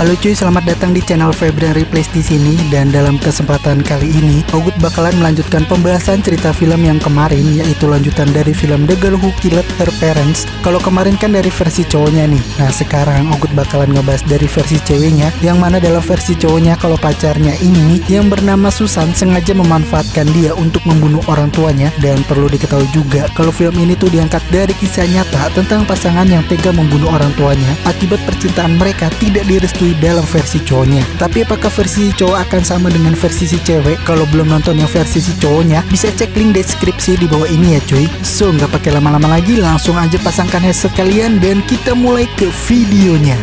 Halo cuy, selamat datang di channel February Plays di sini. Dan dalam kesempatan kali ini, Ogut bakalan melanjutkan pembahasan cerita film yang kemarin, yaitu lanjutan dari film The Girl Who Killed Her Parents. Kalau kemarin kan dari versi cowoknya nih. Nah sekarang Ogut bakalan ngebahas dari versi ceweknya, yang mana dalam versi cowoknya kalau pacarnya ini yang bernama Susan sengaja memanfaatkan dia untuk membunuh orang tuanya. Dan perlu diketahui juga kalau film ini tuh diangkat dari kisah nyata tentang pasangan yang tega membunuh orang tuanya akibat percintaan mereka tidak direstui dalam versi cowoknya. Tapi apakah versi cowok akan sama dengan versi si cewek? Kalau belum nonton yang versi si cowoknya, bisa cek link deskripsi di bawah ini ya cuy. So nggak pakai lama-lama lagi, langsung aja pasangkan headset kalian dan kita mulai ke videonya.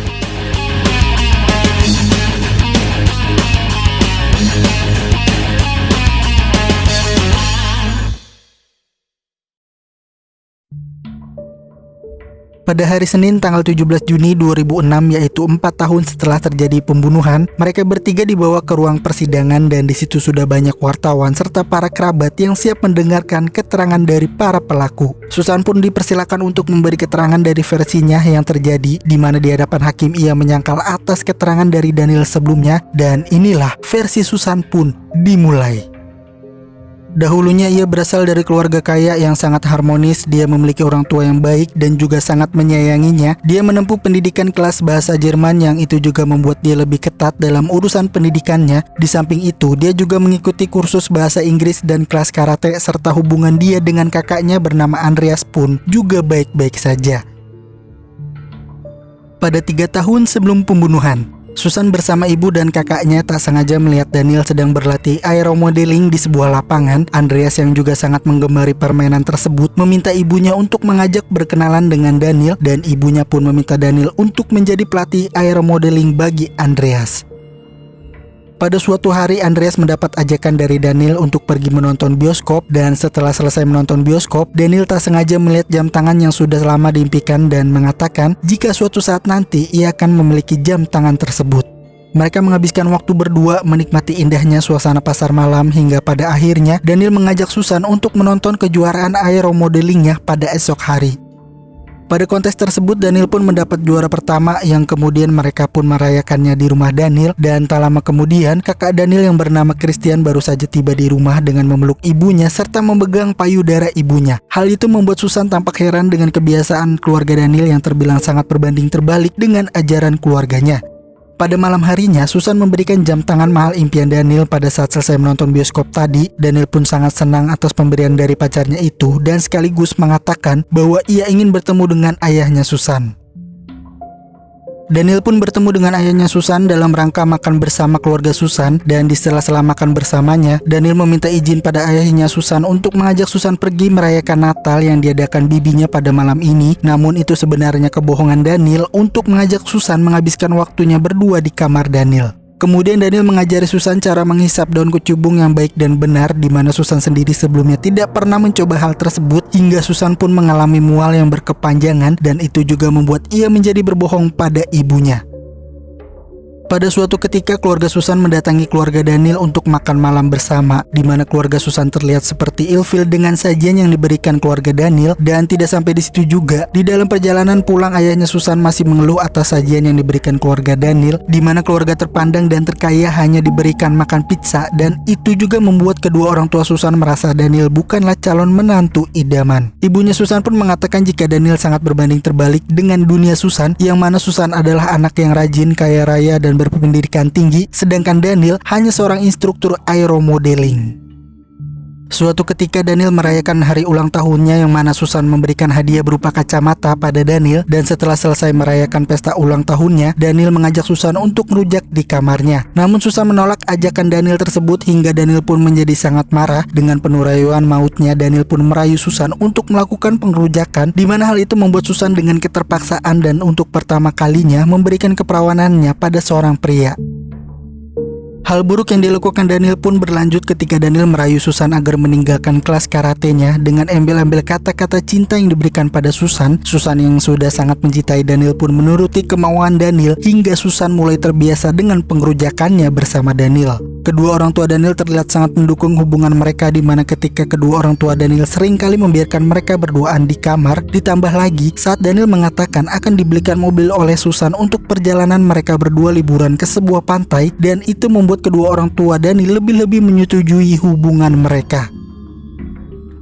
Pada hari Senin tanggal 17 Juni 2006, yaitu 4 tahun setelah terjadi pembunuhan, mereka bertiga dibawa ke ruang persidangan dan di situ sudah banyak wartawan serta para kerabat yang siap mendengarkan keterangan dari para pelaku. Susan pun dipersilakan untuk memberi keterangan dari versinya yang terjadi, di mana di hadapan hakim ia menyangkal atas keterangan dari Daniel sebelumnya, dan inilah versi Susan pun dimulai. Dahulunya ia berasal dari keluarga kaya yang sangat harmonis. Dia memiliki orang tua yang baik dan juga sangat menyayanginya. Dia menempuh pendidikan kelas bahasa Jerman yang itu juga membuat dia lebih ketat dalam urusan pendidikannya. Di samping itu, dia juga mengikuti kursus bahasa Inggris dan kelas karate, serta hubungan dia dengan kakaknya bernama Andreas pun juga baik-baik saja. Pada 3 tahun sebelum pembunuhan, Susan bersama ibu dan kakaknya tak sengaja melihat Daniel sedang berlatih aeromodeling di sebuah lapangan. Andreas yang juga sangat menggemari permainan tersebut meminta ibunya untuk mengajak berkenalan dengan Daniel, dan ibunya pun meminta Daniel untuk menjadi pelatih aeromodeling bagi Andreas. Pada suatu hari Andreas mendapat ajakan dari Daniel untuk pergi menonton bioskop, dan setelah selesai menonton bioskop, Daniel tak sengaja melihat jam tangan yang sudah lama diimpikan dan mengatakan jika suatu saat nanti ia akan memiliki jam tangan tersebut. Mereka menghabiskan waktu berdua menikmati indahnya suasana pasar malam hingga pada akhirnya Daniel mengajak Susan untuk menonton kejuaraan aeromodelingnya pada esok hari. Pada kontes tersebut Daniel pun mendapat juara pertama yang kemudian mereka pun merayakannya di rumah Daniel, dan tak lama kemudian kakak Daniel yang bernama Christian baru saja tiba di rumah dengan memeluk ibunya serta memegang payudara ibunya. Hal itu membuat Susan tampak heran dengan kebiasaan keluarga Daniel yang terbilang sangat berbanding terbalik dengan ajaran keluarganya. Pada malam harinya, Susan memberikan jam tangan mahal impian Daniel. Pada saat selesai menonton bioskop tadi, Daniel pun sangat senang atas pemberian dari pacarnya itu dan sekaligus mengatakan bahwa ia ingin bertemu dengan ayahnya Susan. Daniel pun bertemu dengan ayahnya Susan dalam rangka makan bersama keluarga Susan, dan di sela-sela makan bersamanya, Daniel meminta izin pada ayahnya Susan untuk mengajak Susan pergi merayakan Natal yang diadakan bibinya pada malam ini. Namun itu sebenarnya kebohongan Daniel untuk mengajak Susan menghabiskan waktunya berdua di kamar Daniel. Kemudian Daniel mengajari Susan cara menghisap daun kecubung yang baik dan benar, di mana Susan sendiri sebelumnya tidak pernah mencoba hal tersebut, hingga Susan pun mengalami mual yang berkepanjangan, dan itu juga membuat ia menjadi berbohong pada ibunya. Pada suatu ketika keluarga Susan mendatangi keluarga Daniel untuk makan malam bersama, di mana keluarga Susan terlihat seperti ilfil dengan sajian yang diberikan keluarga Daniel. Dan tidak sampai di situ juga, di dalam perjalanan pulang ayahnya Susan masih mengeluh atas sajian yang diberikan keluarga Daniel, di mana keluarga terpandang dan terkaya hanya diberikan makan pizza, dan itu juga membuat kedua orang tua Susan merasa Daniel bukanlah calon menantu idaman. Ibunya Susan pun mengatakan jika Daniel sangat berbanding terbalik dengan dunia Susan, yang mana Susan adalah anak yang rajin, kaya raya, dan berpendidikan tinggi, sedangkan Daniel hanya seorang instruktur aeromodeling. Suatu ketika Daniel merayakan hari ulang tahunnya, yang mana Susan memberikan hadiah berupa kacamata pada Daniel, dan setelah selesai merayakan pesta ulang tahunnya, Daniel mengajak Susan untuk merujak di kamarnya. Namun Susan menolak ajakan Daniel tersebut hingga Daniel pun menjadi sangat marah. Dengan penuh rayuan mautnya, Daniel pun merayu Susan untuk melakukan pengerujakan, di mana hal itu membuat Susan dengan keterpaksaan dan untuk pertama kalinya memberikan keperawanannya pada seorang pria. Hal buruk yang dilakukan Daniel pun berlanjut ketika Daniel merayu Susan agar meninggalkan kelas karatenya dengan embel-embel kata-kata cinta yang diberikan pada Susan. Susan yang sudah sangat mencintai Daniel pun menuruti kemauan Daniel hingga Susan mulai terbiasa dengan pengerujakannya bersama Daniel. Kedua orang tua Daniel terlihat sangat mendukung hubungan mereka, di mana ketika kedua orang tua Daniel seringkali membiarkan mereka berduaan di kamar. Ditambah lagi saat Daniel mengatakan akan dibelikan mobil oleh Susan untuk perjalanan mereka berdua liburan ke sebuah pantai, dan itu membuat kedua orang tua Daniel lebih-lebih menyetujui hubungan mereka.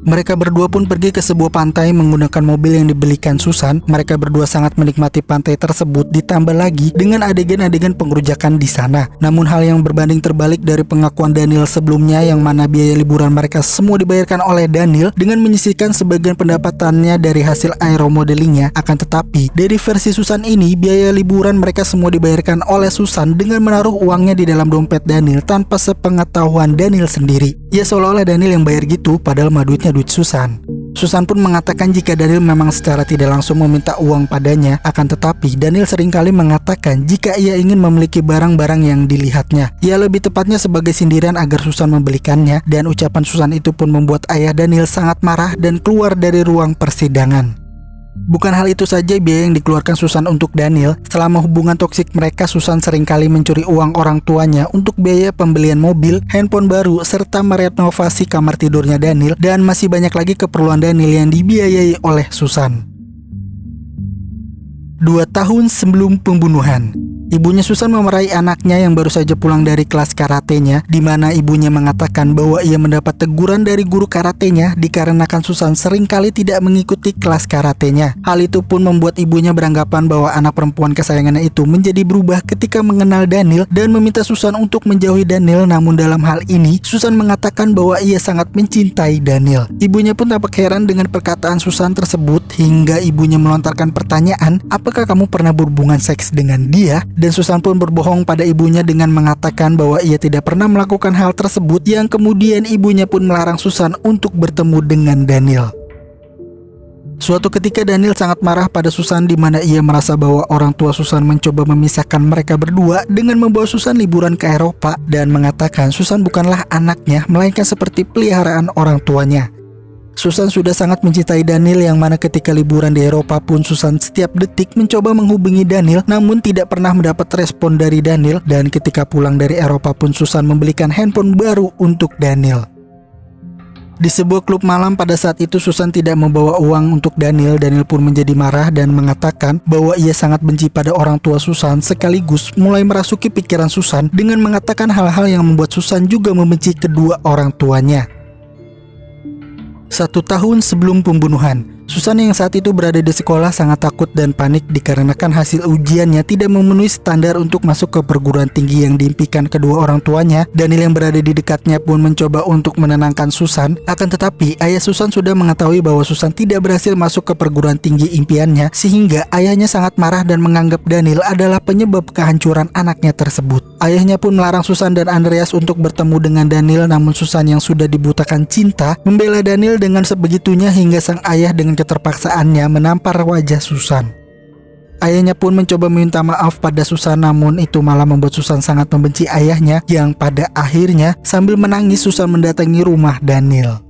Mereka berdua pun pergi ke sebuah pantai menggunakan mobil yang dibelikan Susan. Mereka berdua sangat menikmati pantai tersebut, ditambah lagi dengan adegan-adegan pengerujakan di sana. Namun hal yang berbanding terbalik dari pengakuan Daniel sebelumnya, yang mana biaya liburan mereka semua dibayarkan oleh Daniel dengan menyisihkan sebagian pendapatannya dari hasil aeromodelingnya. Akan tetapi dari versi Susan ini, biaya liburan mereka semua dibayarkan oleh Susan dengan menaruh uangnya di dalam dompet Daniel tanpa sepengetahuan Daniel sendiri. Ya seolah-olah Daniel yang bayar gitu, padahal mah duitnya duit Susan. Susan pun mengatakan jika Daniel memang secara tidak langsung meminta uang padanya, akan tetapi Daniel seringkali mengatakan jika ia ingin memiliki barang-barang yang dilihatnya. Ia lebih tepatnya sebagai sindiran agar Susan membelikannya, dan ucapan Susan itu pun membuat ayah Daniel sangat marah dan keluar dari ruang persidangan. Bukan hal itu saja biaya yang dikeluarkan Susan untuk Daniel. Selama hubungan toksik mereka, Susan seringkali mencuri uang orang tuanya untuk biaya pembelian mobil, handphone baru, serta merenovasi kamar tidurnya Daniel, dan masih banyak lagi keperluan Daniel yang dibiayai oleh Susan. 2 tahun sebelum pembunuhan, ibunya Susan memarahi anaknya yang baru saja pulang dari kelas karatenya, di mana ibunya mengatakan bahwa ia mendapat teguran dari guru karatenya dikarenakan Susan seringkali tidak mengikuti kelas karatenya. Hal itu pun membuat ibunya beranggapan bahwa anak perempuan kesayangannya itu menjadi berubah ketika mengenal Daniel dan meminta Susan untuk menjauhi Daniel. Namun dalam hal ini Susan mengatakan bahwa ia sangat mencintai Daniel. Ibunya pun tampak heran dengan perkataan Susan tersebut, hingga ibunya melontarkan pertanyaan, apakah kamu pernah berhubungan seks dengan dia? Dan Susan pun berbohong pada ibunya dengan mengatakan bahwa ia tidak pernah melakukan hal tersebut, yang kemudian ibunya pun melarang Susan untuk bertemu dengan Daniel. Suatu ketika Daniel sangat marah pada Susan, di mana ia merasa bahwa orang tua Susan mencoba memisahkan mereka berdua dengan membawa Susan liburan ke Eropa, dan mengatakan Susan bukanlah anaknya, melainkan seperti peliharaan orang tuanya. Susan sudah sangat mencintai Daniel, yang mana ketika liburan di Eropa pun Susan setiap detik mencoba menghubungi Daniel, namun tidak pernah mendapat respon dari Daniel. Dan ketika pulang dari Eropa pun Susan membelikan handphone baru untuk Daniel. Di sebuah klub malam pada saat itu Susan tidak membawa uang untuk Daniel. Daniel pun menjadi marah dan mengatakan bahwa ia sangat benci pada orang tua Susan, sekaligus mulai merasuki pikiran Susan dengan mengatakan hal-hal yang membuat Susan juga membenci kedua orang tuanya. 1 tahun sebelum pembunuhan, Susan yang saat itu berada di sekolah sangat takut dan panik dikarenakan hasil ujiannya tidak memenuhi standar untuk masuk ke perguruan tinggi yang diimpikan kedua orang tuanya. Daniel yang berada di dekatnya pun mencoba untuk menenangkan Susan, akan tetapi ayah Susan sudah mengetahui bahwa Susan tidak berhasil masuk ke perguruan tinggi impiannya, sehingga ayahnya sangat marah dan menganggap Daniel adalah penyebab kehancuran anaknya tersebut. Ayahnya pun melarang Susan dan Andreas untuk bertemu dengan Daniel, namun Susan yang sudah dibutakan cinta membela Daniel dengan sebegitunya hingga sang ayah dengan keterpaksaannya menampar wajah Susan. Ayahnya pun mencoba meminta maaf pada Susan, namun itu malah membuat Susan sangat membenci ayahnya, yang pada akhirnya sambil menangis Susan mendatangi rumah Daniel.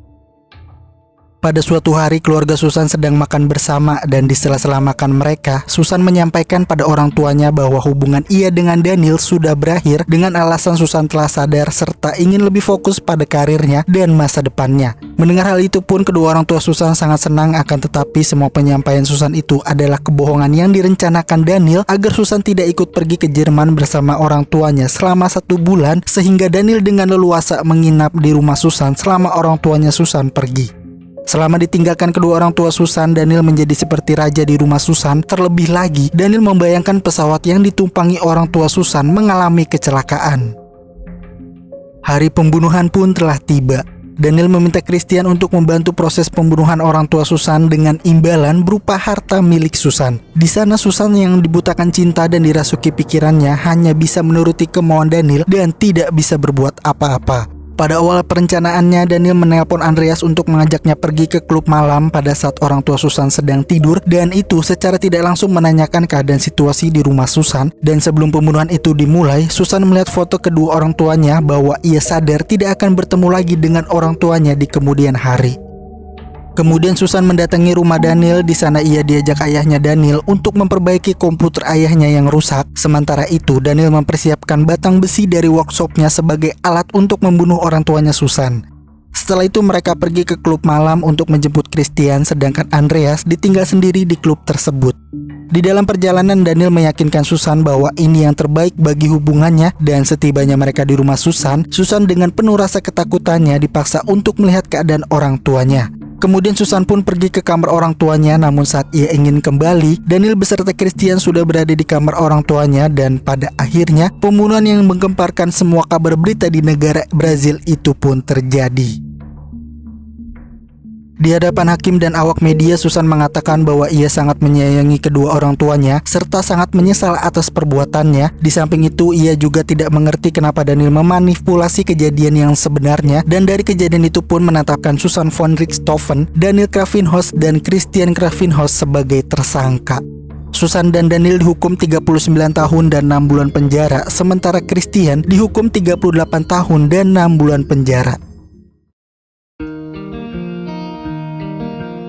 Pada suatu hari keluarga Susan sedang makan bersama, dan di sela-sela makan mereka, Susan menyampaikan pada orang tuanya bahwa hubungan ia dengan Daniel sudah berakhir, dengan alasan Susan telah sadar serta ingin lebih fokus pada karirnya dan masa depannya. Mendengar hal itu pun kedua orang tua Susan sangat senang, akan tetapi semua penyampaian Susan itu adalah kebohongan yang direncanakan Daniel agar Susan tidak ikut pergi ke Jerman bersama orang tuanya selama 1 bulan, sehingga Daniel dengan leluasa menginap di rumah Susan selama orang tuanya Susan pergi. Selama ditinggalkan kedua orang tua Susan, Daniel menjadi seperti raja di rumah Susan. Terlebih lagi, Daniel membayangkan pesawat yang ditumpangi orang tua Susan mengalami kecelakaan. Hari pembunuhan pun telah tiba. Daniel meminta Christian untuk membantu proses pembunuhan orang tua Susan dengan imbalan berupa harta milik Susan. Di sana Susan yang dibutakan cinta dan dirasuki pikirannya hanya bisa menuruti kemauan Daniel dan tidak bisa berbuat apa-apa. Pada awal perencanaannya, Daniel menelpon Andreas untuk mengajaknya pergi ke klub malam pada saat orang tua Susan sedang tidur, dan itu secara tidak langsung menanyakan keadaan situasi di rumah Susan. Dan sebelum pembunuhan itu dimulai, Susan melihat foto kedua orang tuanya bahwa ia sadar tidak akan bertemu lagi dengan orang tuanya di kemudian hari. Kemudian Susan mendatangi rumah Daniel. Di sana ia diajak ayahnya Daniel untuk memperbaiki komputer ayahnya yang rusak. Sementara itu Daniel mempersiapkan batang besi dari workshopnya sebagai alat untuk membunuh orang tuanya Susan. Setelah itu mereka pergi ke klub malam untuk menjemput Christian, sedangkan Andreas ditinggal sendiri di klub tersebut. Di dalam perjalanan Daniel meyakinkan Susan bahwa ini yang terbaik bagi hubungannya, dan setibanya mereka di rumah Susan dengan penuh rasa ketakutannya dipaksa untuk melihat keadaan orang tuanya. Kemudian Susan pun pergi ke kamar orang tuanya, namun saat ia ingin kembali, Daniel beserta Christian sudah berada di kamar orang tuanya, dan pada akhirnya pembunuhan yang menggemparkan semua kabar berita di negara Brazil itu pun terjadi. Di hadapan hakim dan awak media, Susan mengatakan bahwa ia sangat menyayangi kedua orang tuanya serta sangat menyesal atas perbuatannya. Di samping itu, ia juga tidak mengerti kenapa Daniel memanipulasi kejadian yang sebenarnya, dan dari kejadian itu pun menetapkan Susan von Richthofen, Daniel Gravenhorst, dan Christian Gravenhorst sebagai tersangka. Susan dan Daniel dihukum 39 tahun dan 6 bulan penjara, sementara Christian dihukum 38 tahun dan 6 bulan penjara.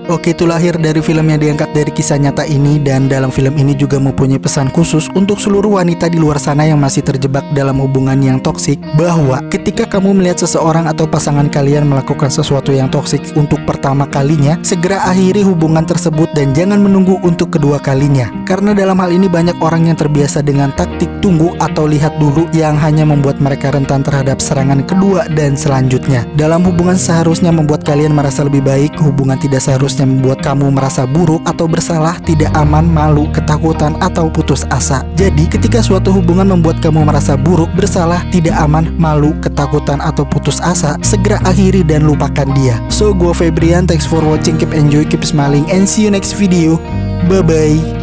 Oke, itu lahir dari film yang diangkat dari kisah nyata ini, dan dalam film ini juga mempunyai pesan khusus untuk seluruh wanita di luar sana yang masih terjebak dalam hubungan yang toksik, bahwa ketika kamu melihat seseorang atau pasangan kalian melakukan sesuatu yang toksik untuk pertama kalinya, segera akhiri hubungan tersebut dan jangan menunggu untuk kedua kalinya. Karena dalam hal ini banyak orang yang terbiasa dengan taktik tunggu atau lihat dulu yang hanya membuat mereka rentan terhadap serangan kedua dan selanjutnya. Dalam hubungan seharusnya membuat kalian merasa lebih baik, hubungan tidak seharusnya membuat kamu merasa buruk atau bersalah, tidak aman, malu, ketakutan, atau putus asa. Jadi ketika suatu hubungan membuat kamu merasa buruk, bersalah, tidak aman, malu, ketakutan, atau putus asa, segera akhiri dan lupakan dia. So, gua Febrian, thanks for watching, keep enjoy, keep smiling, and see you next video. Bye bye.